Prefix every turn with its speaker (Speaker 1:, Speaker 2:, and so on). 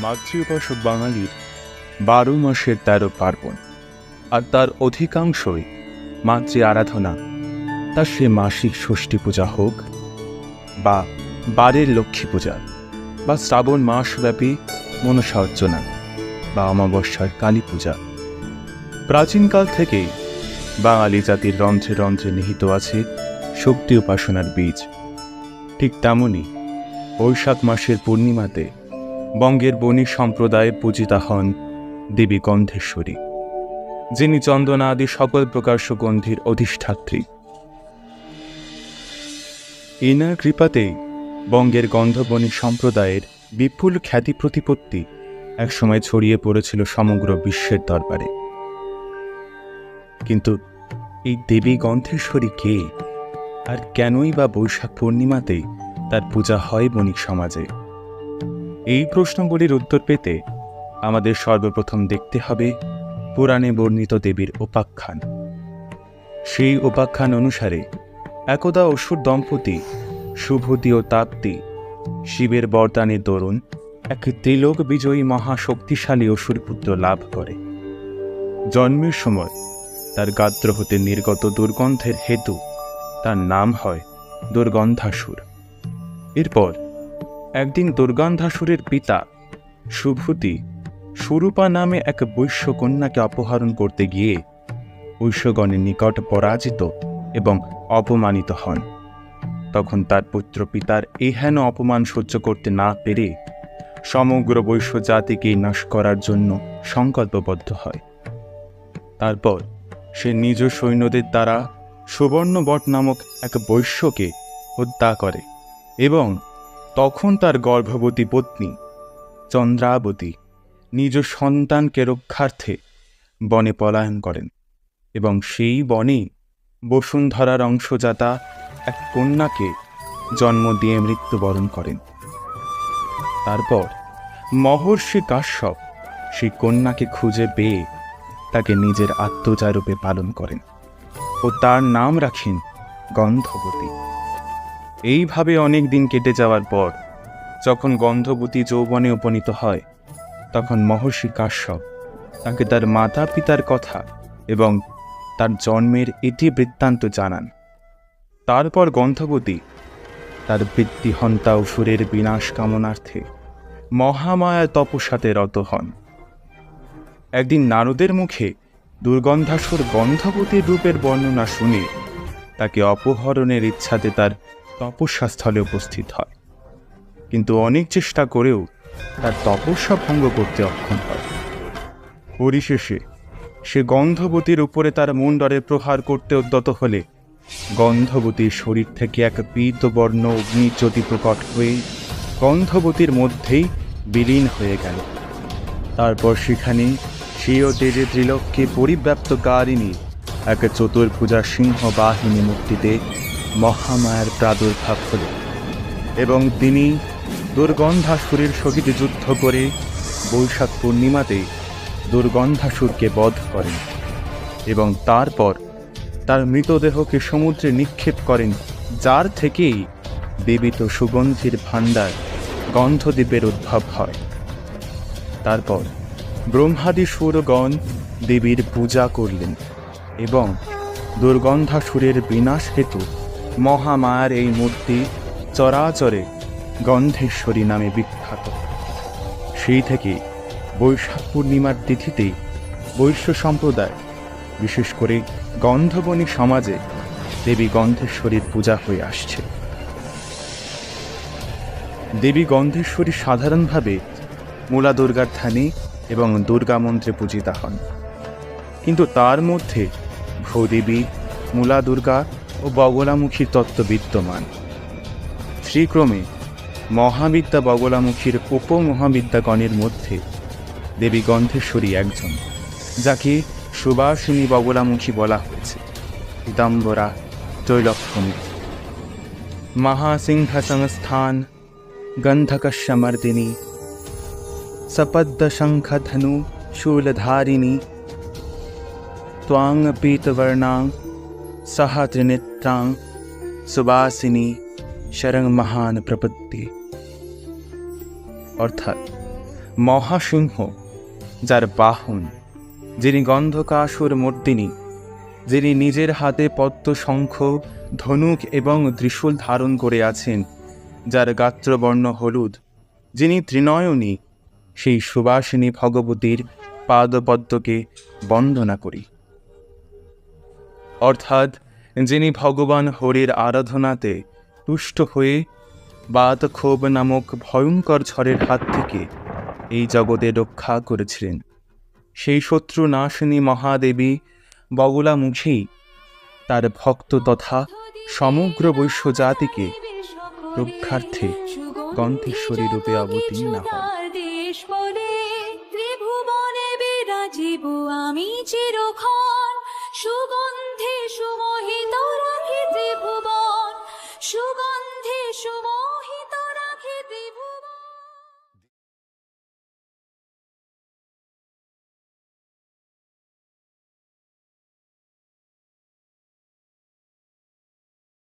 Speaker 1: মাতৃ উপাসক বাঙালির 12 মাসের 13 পার্বণ, আর তার অধিকাংশই মাতৃ আরাধনা। তা সে মাসিক ষষ্ঠী পূজা হোক, বা বারের লক্ষ্মী পূজা, বা শ্রাবণ মাসব্যাপী মনসা অর্চনা, বা অমাবস্যার কালী পূজা। প্রাচীনকাল থেকেই বাঙালি জাতির রন্ধ্রে রন্ধ্রে নিহিত আছে শক্তি উপাসনার বীজ। ঠিক তেমনি বৈশাখ মাসের পূর্ণিমাতে বঙ্গের বণিক সম্প্রদায়ে পূজিতা হন দেবী গন্ধেশ্বরী, যিনি চন্দনা আদি সকল প্রকার সুগন্ধির অধিষ্ঠাত্রী। এনার কৃপাতেই বঙ্গের গন্ধবণিক সম্প্রদায়ের বিপুল খ্যাতি প্রতিপত্তি একসময় ছড়িয়ে পড়েছিল সমগ্র বিশ্বের দরবারে। কিন্তু এই দেবী গন্ধেশ্বরী কে, আর কেনই বা বৈশাখ পূর্ণিমাতেই তার পূজা হয় বণিক সমাজে? এই প্রশ্নগুলির উত্তর পেতে আমাদের সর্বপ্রথম দেখতে হবে পুরাণে বর্ণিত দেবীর উপাখ্যান। সেই উপাখ্যান অনুসারে একদা অসুর দম্পতি সুভূতি ও তাপ্তি শিবের বরদানের দরুন এক ত্রিলোক বিজয়ী মহাশক্তিশালী অসুর পুত্র লাভ করে। জন্মের সময় তার গাত্র হতে নির্গত দুর্গন্ধের হেতু তার নাম হয় দুর্গন্ধাসুর। এরপর একদিন দুর্গন্ধাসুরের পিতা সুভূতি সুরূপা নামে এক বৈশ্যকন্যাকে অপহরণ করতে গিয়ে বৈশ্যগণের নিকট পরাজিত এবং অপমানিত হন। তখন তার পুত্র পিতার এহেন অপমান সহ্য করতে না পেরে সমগ্র বৈশ্য জাতিকে নাশ করার জন্য সংকল্পবদ্ধ হয়। তারপর সে নিজ সৈন্যদের দ্বারা সুবর্ণবট নামক এক বৈশ্যকে হত্যা করে এবং তখন তার গর্ভবতী পত্নী চন্দ্রাবতী নিজ সন্তানকে রক্ষার্থে বনে পলায়ন করেন এবং সেই বনে বসুন্ধরার অংশজাতা এক কন্যাকে জন্ম দিয়ে মৃত্যুবরণ করেন। তারপর মহর্ষি কাশ্যপ সেই কন্যাকে খুঁজে পেয়ে তাকে নিজের আত্মজারূপে পালন করেন ও তার নাম রাখেন গন্ধবতী। এইভাবে অনেক দিন কেটে যাওয়ার পর যখন গন্ধবতী যৌবনে উপনীত হয়, তখন মহর্ষি কাশ্যপ তাকে তার মাতা পিতার কথা এবং তার জন্মের ইতিবৃত্তান্ত জানান। তারপর গন্ধবতী তার বৃত্তিহন্তা অসুরের বিনাশ কামনার্থে মহামায়া তপস্যাতে রত হন। একদিন নারদের মুখে দুর্গন্ধাসুর গন্ধবতীর রূপের বর্ণনা শুনে তাকে অপহরণের ইচ্ছাতে তার তপস্যাস্থলে উপস্থিত হয়, কিন্তু অনেক চেষ্টা করেও তার তপস্যা ভঙ্গ করতে অক্ষম হয়। পরিশেষে সে গন্ধবতীর উপরে তার মুন্ডরে প্রহার করতে উদ্যত হলে গন্ধবতীর শরীর থেকে এক পীতবর্ণ অগ্নিজ্যোতি প্রকট হয়ে গন্ধবতীর মধ্যেই বিলীন হয়ে গেল। তারপর সেখানে স্বীয় তেজে ত্রিলোককে পরিব্যাপ্তকারিণী এক চতুর্ভুজা সিংহ বাহিনী মূর্তিতে মহামায়ার প্রাদুর্ভাব হল এবং তিনি দুর্গন্ধাসুরের সহিত যুদ্ধ করে বৈশাখ পূর্ণিমাতে দুর্গন্ধাসুরকে বধ করেন এবং তারপর তার মৃতদেহকে সমুদ্রে নিক্ষেপ করেন, যার থেকেই দেবিত সুগন্ধির ভাণ্ডার গন্ধদ্বীপের উদ্ভব হয়। তারপর ব্রহ্মাদি সুরগণ দেবীর পূজা করলেন এবং দুর্গন্ধাসুরের বিনাশ হেতু মহামায়ার এই মূর্তি চরাচরে গন্ধেশ্বরী নামে বিখ্যাত। সেই থেকে বৈশাখ পূর্ণিমার তিথিতেই বৈশ্য সম্প্রদায়, বিশেষ করে গন্ধবণিক সমাজে দেবী গন্ধেশ্বরীর পূজা হয়ে আসছে। দেবী গন্ধেশ্বরী সাধারণভাবে মূলা দুর্গার ধ্যানে এবং দুর্গা মন্ত্রে পূজিতা হন, কিন্তু তার মধ্যে ভূদেবী, মূলা দুর্গা ও বগলামুখী তত্ত্ব বিদ্যমান। শ্রীক্রমে মহাবিদ্যা বগলামুখীর উপমহাবিদ্যাগণের মধ্যে দেবী গন্ধেশ্বরী একজন, যাকে সুবাসিনী বগলামুখী বলা হয়েছে। পীতাম্বরা ত্রৈলক্ষণী মহাসিংহসংস্থান গন্ধকস্যমর্দিনী সপদ্দ শঙ্খধনু শূলধারিণী ত্বাং পীতবর্ণাং সহ ত্রিনেত্রাং সুবাসিনী শরং মহান প্রপত্তি। অর্থাৎ মহাসিংহ, যার বাহন, যিনি গন্ধকাসুর মর্দিনী, যিনি নিজের হাতে পদ্ম, শঙ্খ, ধনুক এবং ত্রিশূল ধারণ করে আছেন, যার গাত্রবর্ণ হলুদ, যিনি ত্রিনয়নী, সেই সুবাসিনী ভগবতীর পাদপদ্মকে বন্দনা করি। অর্থাৎ যিনি ভগবান হরির আরাধনাতে তুষ্ট হয়ে বাতক্ষোভ নামক ভয়ঙ্কর ঝড়ের হাত থেকে এই জগতে রক্ষা করেছিলেন, সেই শত্রু নাশিনী মহাদেবী বগলামুখী তার ভক্ত তথা সমগ্র বৈশ্য জাতিকে রক্ষার্থে গন্ধেশ্বরী রূপে অবতীর্ণ হন।
Speaker 2: ত্রিভুবনে বিরাজিব আমি চিরক্ষণ, সুগন্ধে সুমোহিত রাখি ত্রিভুবন, সুগন্ধে সুমোহিত